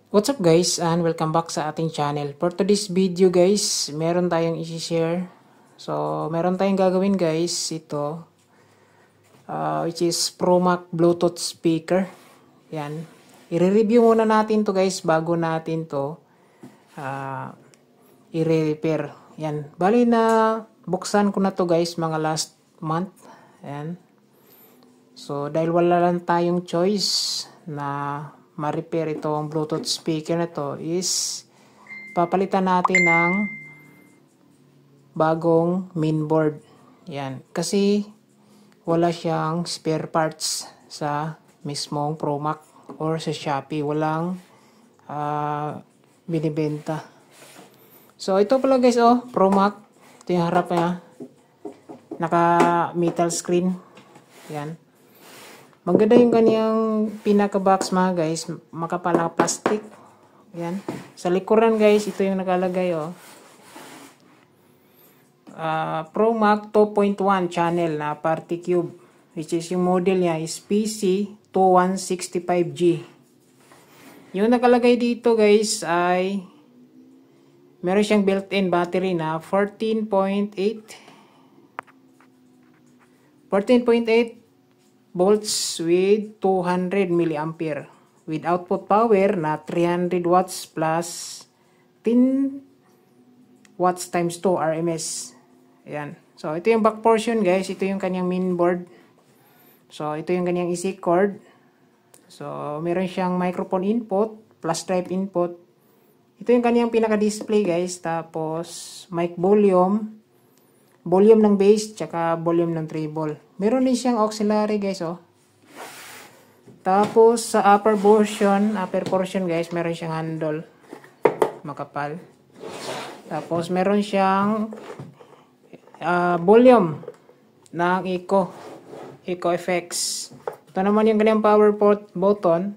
What's up guys and welcome back sa ating channel. For today's video guys, meron tayong i-share. So, meron tayong gagawin guys, ito. Which is ProMac Bluetooth speaker. Yan. I-review muna natin to guys bago natin to i-repair. Yan. Bali na buksan ko na to guys mga last month. Yan. So, dahil wala lang tayong choice na ma-repair itong Bluetooth speaker na to is papalitan natin ng bagong mainboard. Yan. Kasi wala siyang spare parts sa mismong ProMac or sa Shopee. Walang binibenta. So, ito pala guys, ProMac. Ito yung harap niya. Naka metal screen. Yan. Maganda yung kanyang pinaka-box mga guys. Makapal na plastic. Yan. Sa likuran guys, ito yung nakalagay ProMac 2.1 channel na party cube. Which is yung model niya is PC2165G. Yung nakalagay dito guys ay meron siyang built-in battery na 14.8 volts with 200 milliampere with output power na 300 watts plus 10 watts times 2 RMS. Ayan. So, ito yung back portion guys. Ito yung kanyang mainboard. So, ito yung kanyang EC cord. So, meron siyang microphone input plus drive input. Ito yung kanyang pinaka-display guys. Tapos, mic volume ng bass, tsaka volume ng treble. Meron din siyang auxiliary guys, Tapos, sa upper portion guys, meron siyang handle. Makapal. Tapos, meron siyang volume ng Eco effects. Ito naman yung kanyang power port button.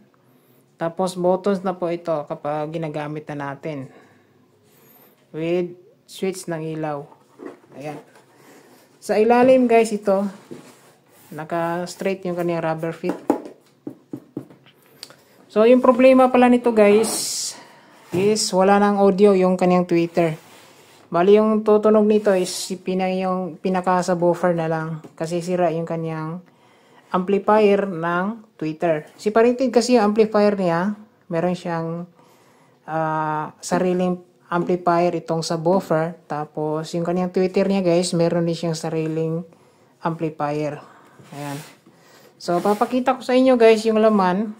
Tapos, buttons na po ito kapag ginagamit na natin. With switch ng ilaw. Ayan. Sa ilalim guys ito, naka-straight yung kanyang rubber feet. So yung problema pala nito guys is wala nang audio yung kanyang tweeter. Bali yung tutunog nito is yung pinaka-subwoofer na lang kasi sira yung kanyang amplifier ng tweeter. Separated kasi yung amplifier niya, meron siyang sariling amplifier itong subwoofer. Tapos yung kanyang tweeter niya guys, meron din siyang sariling amplifier. Ayan. So papakita ko sa inyo guys yung laman.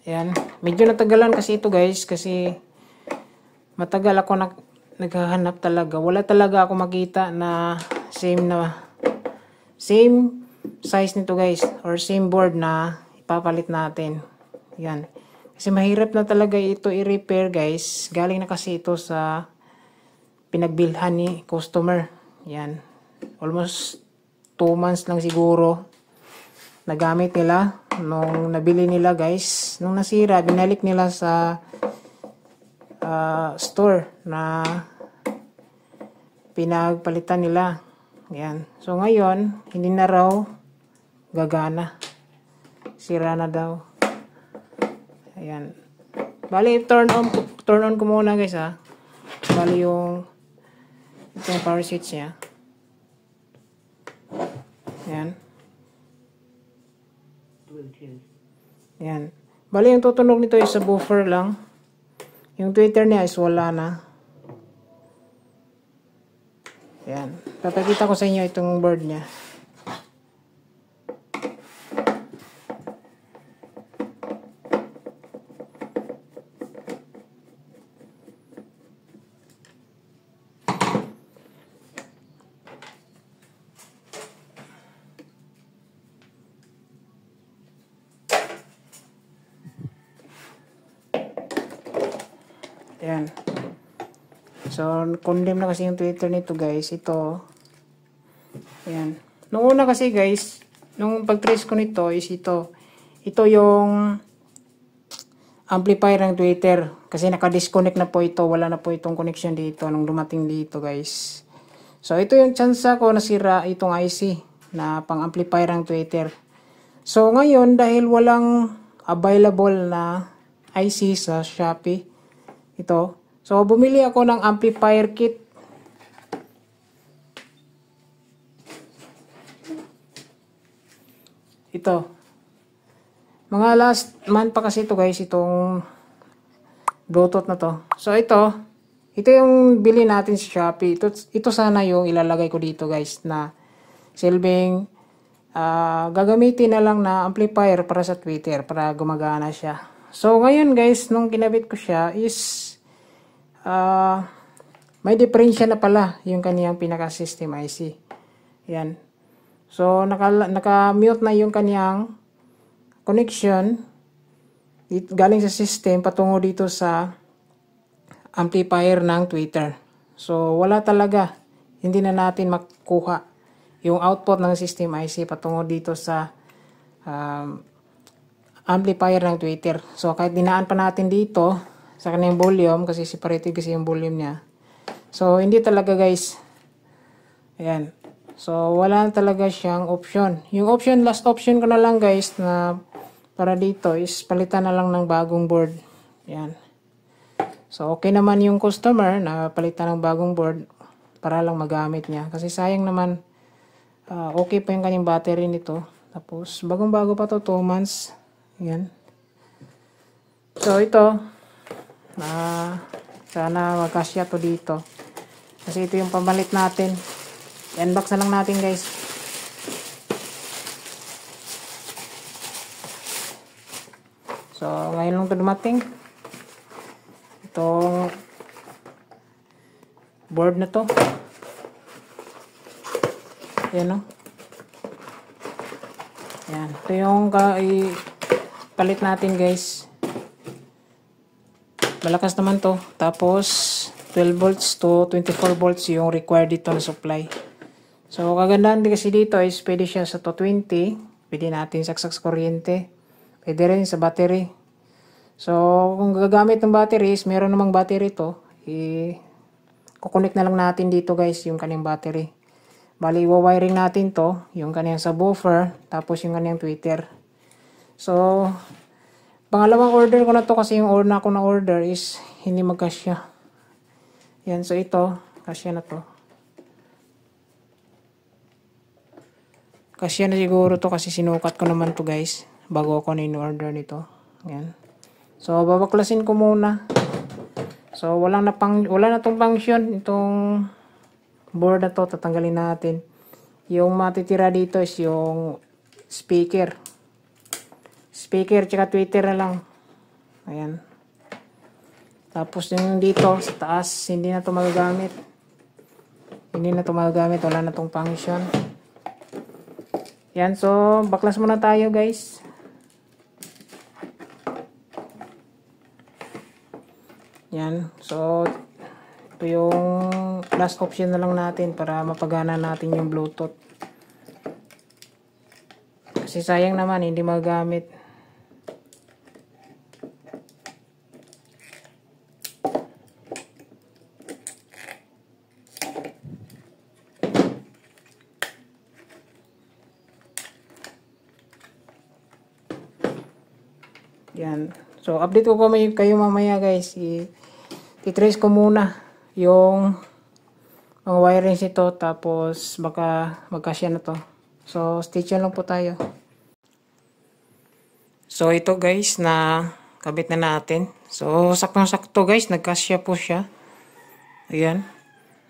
Ayan. Medyo natagalan kasi ito guys kasi matagal ako naghahanap talaga. Wala talaga ako makita na same size nito guys or same board na ipapalit natin. Ayan. Kasi mahirap na talaga ito i-repair guys. Galing na kasi ito sa pinagbilhan ni customer. Yan. Almost 2 months lang siguro nagamit nila. Nung nabili nila guys. Nung nasira, binalik nila sa store na pinagpalitan nila. Yan. So ngayon, hindi na raw gagana. Sira na daw. Ayan. Bali, turn on ko muna guys Bali yung power switch niya. Ayan. Ayan. Bali, yung tutunog nito is sa buffer lang. Yung tweeter niya is wala na. Ayan. Papakita ko sa inyo itong board niya. Ayan. So, condemn na kasi yung Twitter nito guys. Ito. Ayan. Noong una kasi guys, nung pag-trace ko nito is ito. Ito yung amplifier ng Twitter. Kasi naka-disconnect na po ito. Wala na po itong connection dito nung dumating dito guys. So, ito yung chance ko nasira itong IC na pang-amplifier ng Twitter. So, ngayon dahil walang available na IC sa Shopee. Ito. So, bumili ako ng amplifier kit. Ito. Mga last month pa kasi ito guys, itong Bluetooth na to. So, ito yung bili natin sa Shopee. Ito sana yung ilalagay ko dito guys na silbing gagamitin na lang na amplifier para sa Twitter para gumagana siya. So, ngayon guys, nung kinabit ko siya is may diferensya na pala yung kaniyang pinaka-system IC. Yan. So, naka-mute na yung kaniyang connection galing sa system patungo dito sa amplifier ng Twitter. So, wala talaga. Hindi na natin makuha yung output ng system IC patungo dito sa amplifier ng Twitter. So, kahit dinaan pa natin dito sa kanyang volume, kasi separated kasi yung volume niya. So, hindi talaga guys. Ayan. So, wala talaga siyang option. Yung option, last option ko na lang guys na para dito is palitan na lang ng bagong board. Ayan. So, okay naman yung customer na palitan ng bagong board para lang magamit niya. Kasi sayang naman, okay pa yung kanyang battery nito. Tapos, bagong-bago pa to, 2 months. Ayan. So, ito. Sana magkasya to dito. Kasi ito yung pamalit natin. I-unbox na lang natin guys. So, ngayon lang ito dumating. Itong board na to. Ayan o. Ayan. Ito yung palit natin guys. Malakas naman to. Tapos 12 volts to 24 volts yung required dito na supply. So kagandahan din kasi dito is pwede siya sa 220. Pwede natin saksak sa kuryente. Pwede rin sa battery. So kung gagamit ng battery is meron namang battery to. Kukunik na lang natin dito guys yung kanyang battery. Bali wiring natin to. Yung kanyang subwoofer. Tapos yung kanyang tweeter. So pangalawang order ko na to kasi yung order ko na order is hindi magkasya. Yan, so ito, kasya na to. Kasya na siguro to kasi sinukat ko naman to guys bago ako na in-order nito. Yan. So babaklasin ko muna. So wala na tong function itong board na to, tatanggalin natin. Yung matitira dito is yung speaker tsaka Twitter na lang. Ayan. Tapos yung dito sa taas hindi na to magagamit. Wala na tong function. Yan, so baklas muna tayo guys. Yan, so ito yung last option na lang natin para mapagana natin yung Bluetooth. Kasi sayang naman hindi magagamit. Yan. So, update ko kayo mamaya guys. I-trace ko muna yung mga wirings ito. Tapos, baka magkasya na to. So, stay tuned lang po tayo. So, ito guys, na kabit na natin. So, saktong-sakto guys, nagkasya po siya. Ayan.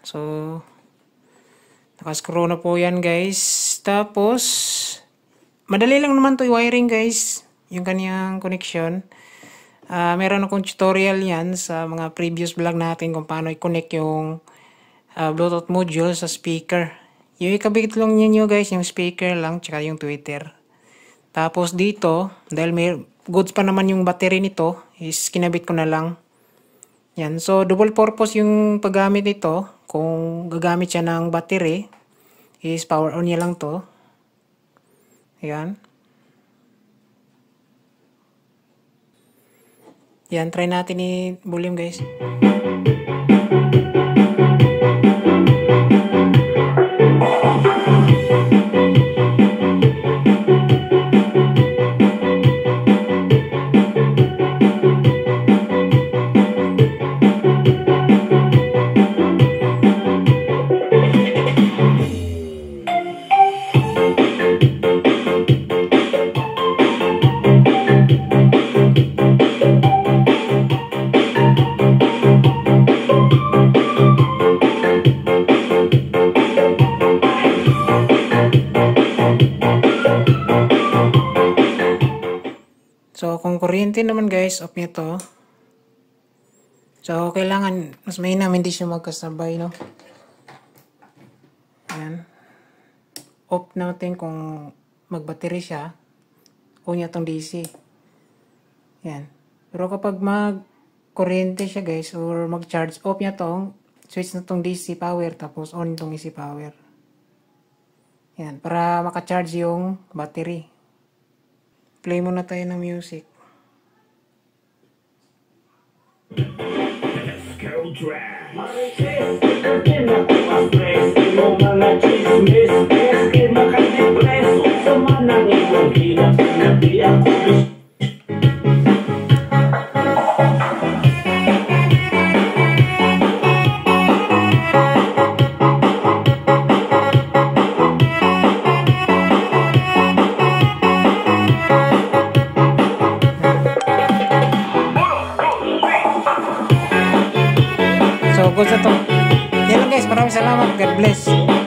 So, nakascrew na po yan guys. Tapos, madali lang naman to i-wiring guys. Yung kanyang connection. Meron akong tutorial yan sa mga previous vlog natin kung paano i-connect yung Bluetooth module sa speaker. Yung ikabit lang ninyo guys, yung speaker lang, tsaka yung Twitter. Tapos dito, dahil may goods pa naman yung battery nito, is kinabit ko na lang. Yan, so double purpose yung paggamit nito. Kung gagamit siya ng battery, is power on niya lang to. Yan. Yan, try natin i-volume guys. So, kung kuryente naman guys, off nyo to. So, kailangan, mas mainam hindi siya magkasabay, no? Ayan. Off natin kung mag-battery siya. On niya tong DC. Ayan. Pero kapag mag-kuryente siya guys, or mag-charge, off niya tong, switch na tong DC power, tapos on tong AC power. Ayan. Para maka-charge yung battery. Play muna tayo ng music. So, good sa to. Yan lang guys. Maraming salamat. God bless.